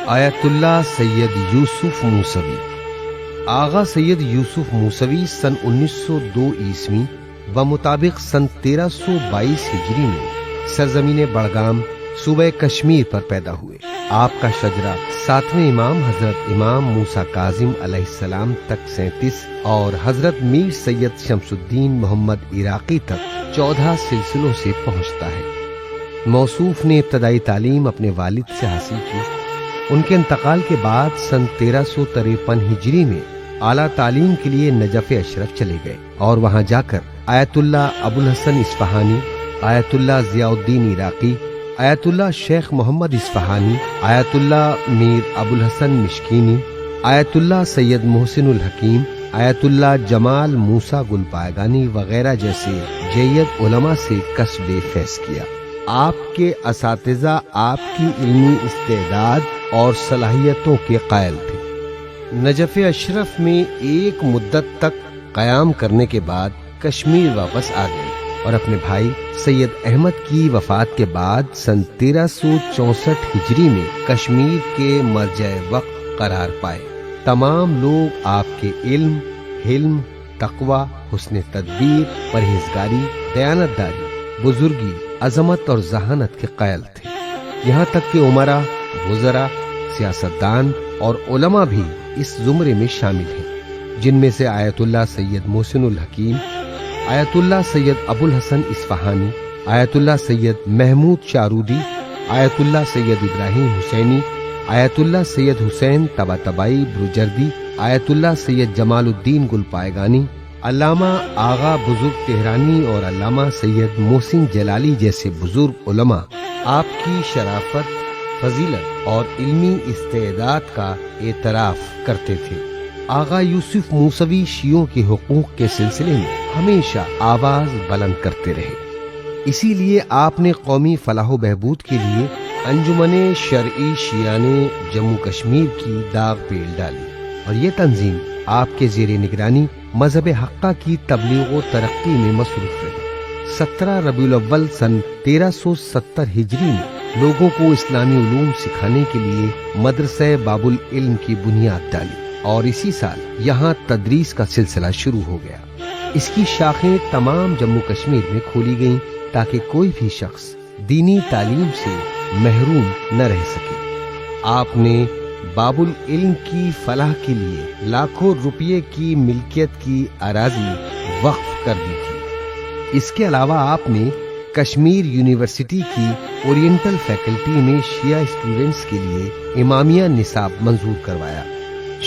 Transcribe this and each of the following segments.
آیت اللہ سید یوسف موسوی۔ آغا سید یوسف موسوی سن 1902 عیسوی بمطابق سن 1322 ہجری میں سرزمین بڑگام صوبہ کشمیر پر پیدا ہوئے۔ آپ کا شجرہ 7ویں امام حضرت امام موسیٰ کاظم علیہ السلام تک 37 اور حضرت میر سید شمس الدین محمد عراقی تک 14 سلسلوں سے پہنچتا ہے۔ موصوف نے ابتدائی تعلیم اپنے والد سے حاصل کی۔ ان کے انتقال کے بعد سن 1353 ہجری میں اعلیٰ تعلیم کے لیے نجف اشرف چلے گئے اور وہاں جا کر آیت اللہ ابوالحسن اصفہانی، آیت اللہ ضیاء الدین عراقی، آیت اللہ شیخ محمد اصفہانی، آیت اللہ میر ابوالحسن مشکینی، آیت اللہ سید محسن الحکیم، آیت اللہ جمال موسیٰ گلپائگانی وغیرہ جیسے جید علماء سے کسب فیض کیا۔ آپ کے اساتذہ آپ کی علمی استعداد اور صلاحیتوں کے قائل تھے۔ نجف اشرف میں ایک مدت تک قیام کرنے کے بعد کشمیر واپس آ گئے اور اپنے بھائی سید احمد کی وفات کے بعد سن 1364 ہجری میں کشمیر کے مرجع وقت قرار پائے۔ تمام لوگ آپ کے علم، حلم، تقوی، حسن تدبیر، پرہیزگاری، دیانتداری، بزرگی، عظمت اور ذہانت کے قائل تھے۔ یہاں تک کہ عمرا، وزراء، سیاستدان اور علماء بھی اس زمرے میں شامل ہیں، جن میں سے آیت اللہ سید محسن الحکیم، آیت اللہ سید ابوالحسن اصفہانی، آیت اللہ سید محمود شارودی، آیت اللہ سید ابراہیم حسینی، آیت اللہ سید حسین طباطبائی بروجردی، آیت اللہ سید جمال الدین گلپائگانی، علامہ آغا بزرگ تہرانی اور علامہ سید محسن جلالی جیسے بزرگ علماء آپ کی شرافت، فضیلت اور علمی استعداد کا اعتراف کرتے تھے۔ آغا یوسف موسوی شیعوں کے حقوق کے سلسلے میں ہمیشہ آواز بلند کرتے رہے۔ اسی لیے آپ نے قومی فلاح و بہبود کے لیے انجمن شرعی شیعان جموں کشمیر کی داغ پیل ڈالی اور یہ تنظیم آپ کے زیر نگرانی مذہب حقہ کی تبلیغ و ترقی میں مصروف رہی۔ 17 ربیع الاول سن 1370 ہجری میں لوگوں کو اسلامی علوم سکھانے کے لیے مدرسہ باب العلم کی بنیاد ڈالی اور اسی سال یہاں تدریس کا سلسلہ شروع ہو گیا۔ اس کی شاخیں تمام جموں کشمیر میں کھولی گئیں تاکہ کوئی بھی شخص دینی تعلیم سے محروم نہ رہ سکے۔ آپ نے باب العلم کی فلاح کے لیے لاکھوں روپے کی ملکیت کی اراضی وقف کر دی تھی۔ اس کے علاوہ آپ نے کشمیر یونیورسٹی کی اورینٹل فیکلٹی میں شیعہ اسٹوڈنٹس کے لیے امامیہ نصاب منظور کروایا۔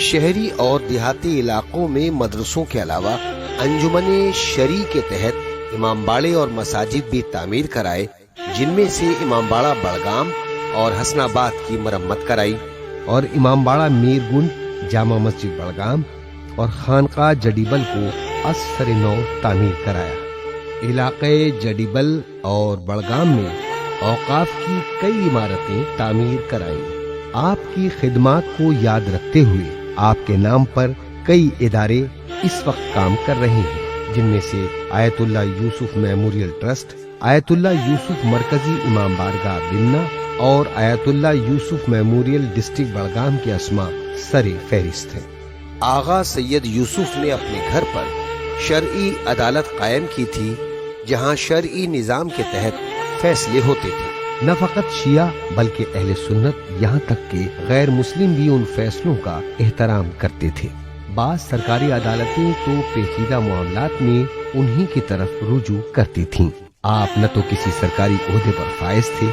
شہری اور دیہاتی علاقوں میں مدرسوں کے علاوہ انجمن شرعی کے تحت امام باڑے اور مساجد بھی تعمیر کرائے، جن میں سے امام باڑہ بڑگام اور حسن آباد کی مرمت کرائی اور امام باڑہ میر گنج، جامع مسجد بڑگام اور خانقاہ جڈیبل کو اثر نو تعمیر کرایا۔ علاقے جڈیبل اور بڑگام میں اوقاف کی کئی عمارتیں تعمیر کرائیں۔ آپ کی خدمات کو یاد رکھتے ہوئے آپ کے نام پر کئی ادارے اس وقت کام کر رہے ہیں، جن میں سے آیت اللہ یوسف میموریل ٹرسٹ، آیت اللہ یوسف مرکزی امام بارگاہ بمنا اور آیت اللہ یوسف میموریل ڈسٹرکٹ بڑگام کے اسماء سر فہرست ہیں۔ آغا سید یوسف نے اپنے گھر پر شرعی عدالت قائم کی تھی، جہاں شرعی نظام کے تحت فیصلے ہوتے تھے۔ نہ فقط شیعہ بلکہ اہل سنت، یہاں تک کہ غیر مسلم بھی ان فیصلوں کا احترام کرتے تھے۔ بعض سرکاری عدالتیں تو پیچیدہ معاملات میں انہی کی طرف رجوع کرتی تھیں۔ آپ نہ تو کسی سرکاری عہدے پر فائز تھے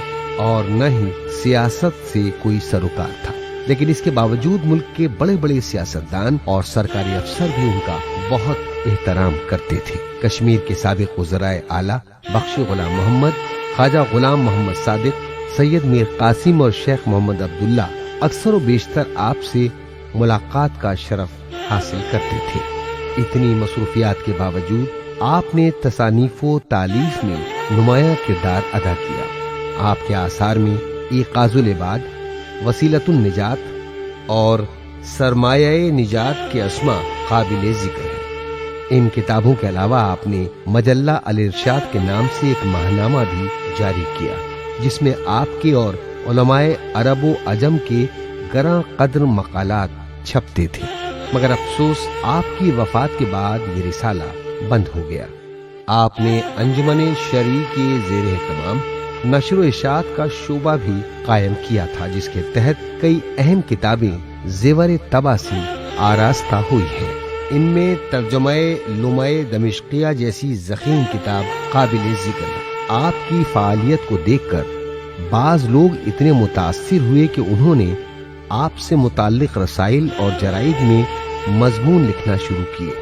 اور نہ ہی سیاست سے کوئی سروکار تھا، لیکن اس کے باوجود ملک کے بڑے بڑے سیاستدان اور سرکاری افسر بھی ان کا بہت احترام کرتے تھے۔ کشمیر کے سابق وزرائے اعلیٰ بخش غلام محمد، خواجہ غلام محمد صادق، سید میر قاسم اور شیخ محمد عبداللہ اکثر و بیشتر آپ سے ملاقات کا شرف حاصل کرتے تھے۔ اتنی مصروفیات کے باوجود آپ نے تصانیف و تالیف میں نمایاں کردار ادا کیا۔ آپ کے آثار میں ایقاظ العباد، وسیلۃ النجات اور سرمایہ نجات کے اسماء قابل ذکر ہیں۔ ان کتابوں کے علاوہ آپ نے مجلہ الارشاد کے نام سے ایک ماہنامہ بھی جاری کیا، جس میں آپ کے اور علماء عرب و عجم کے گراں قدر مقالات چھپتے تھے، مگر افسوس آپ کی وفات کے بعد یہ رسالہ بند ہو گیا۔ آپ نے انجمن شرعی کے زیر اہتمام نشر و اشاعت کا شعبہ بھی قائم کیا تھا، جس کے تحت کئی اہم کتابیں زیور طبع سے آراستہ ہوئی ہیں۔ ان میں ترجمہ لمع دمشقیہ جیسی ضخیم کتاب قابل ذکر ہے۔ آپ کی فعالیت کو دیکھ کر بعض لوگ اتنے متاثر ہوئے کہ انہوں نے آپ سے متعلق رسائل اور جرائد میں مضمون لکھنا شروع کیے۔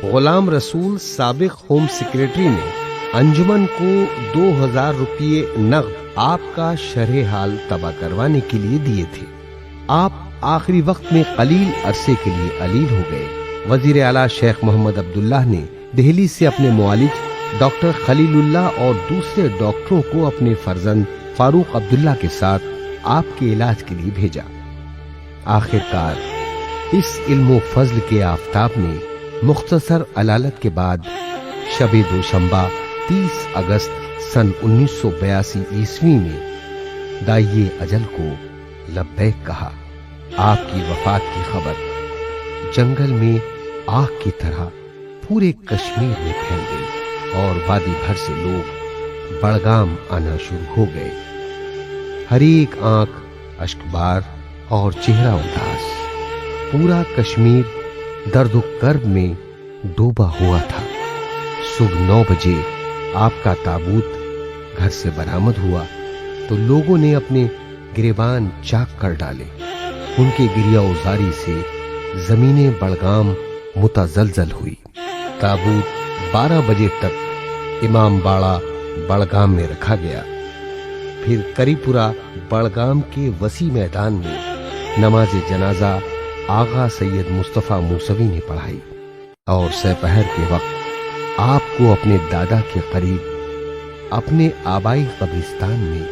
غلام رسول سابق ہوم سیکریٹری نے انجمن کو 2000 روپے نقد آپ کا شرح حال طبع کروانے کے لیے دیے تھے۔ آپ آخری وقت میں قلیل عرصے کے لیے علیل ہو گئے۔ وزیر اعلیٰ شیخ محمد عبداللہ نے دہلی سے اپنے معالج ڈاکٹر خلیل اللہ اور دوسرے ڈاکٹروں کو اپنے فرزند فاروق عبداللہ کے ساتھ آپ کے علاج کے لیے بھیجا۔ آخر کار اس علم و فضل کے آفتاب نے مختصر علالت کے بعد شب دوشنبہ 30 اگست سن 1982 عیسوی میں داعیے اجل کو لبیک کہا۔ آپ کی وفات کی خبر جنگل میں آگ کی طرح پورے کشمیر میں پھیل گئی اور وادی بھر سے لوگ بڑگام آنا شروع ہو گئے۔ ہر ایک آنکھ اشکبار اور چہرہ اداس، پورا کشمیر درد و کرب میں ڈوبا ہوا تھا۔ صبح 9 بجے آپ کا تابوت گھر سے برآمد ہوا تو لوگوں نے اپنے گریبان چاک کر ڈالے۔ ان کے گریہ اوزاری سے زمینیں بڑگام متزلزل ہوئی۔ تابوت 12 بجے تک امام باڑہ بڑگام میں رکھا گیا۔ پھر کری پورا بڑگام کے وسیع میدان میں نماز جنازہ آغا سید مصطفیٰ موسوی نے پڑھائی اور سپہر کے وقت آپ کو اپنے دادا کے قریب اپنے آبائی قبرستان میں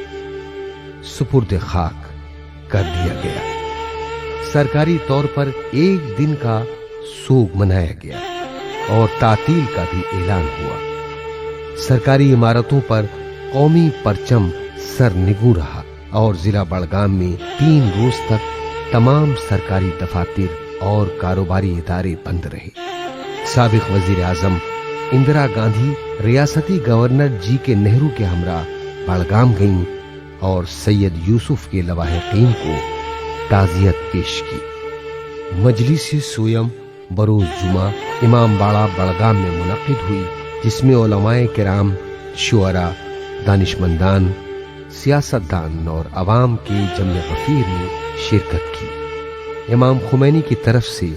سپرد خاک کر دیا گیا۔ سرکاری طور پر ایک دن کا سوگ منایا گیا اور تعطیل کا بھی اعلان ہوا۔ سرکاری عمارتوں پر قومی پرچم سر نگوں رہا اور ضلع بڑگام میں 3 روز تک تمام سرکاری دفاتر اور کاروباری ادارے بند رہے۔ سابق وزیر اعظم اندرا گاندھی ریاستی گورنر جی کے نہرو کے ہمراہ بڑگام گئیں اور سید یوسف کے لواحقین کو تعزیت پیش کی۔ مجلس سویم بروز جمعہ امام باڑہ بڑگام میں منعقد ہوئی، جس میں علماء کرام، شعراء، دانشمندان، سیاستدان اور عوام کے جمع غفیر نے شرکت کی۔ امام خمینی کی طرف سے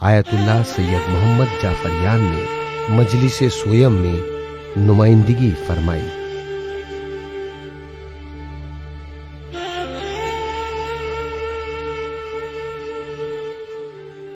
آیت اللہ سید محمد جعفریان نے مجلس سویم میں نمائندگی فرمائی۔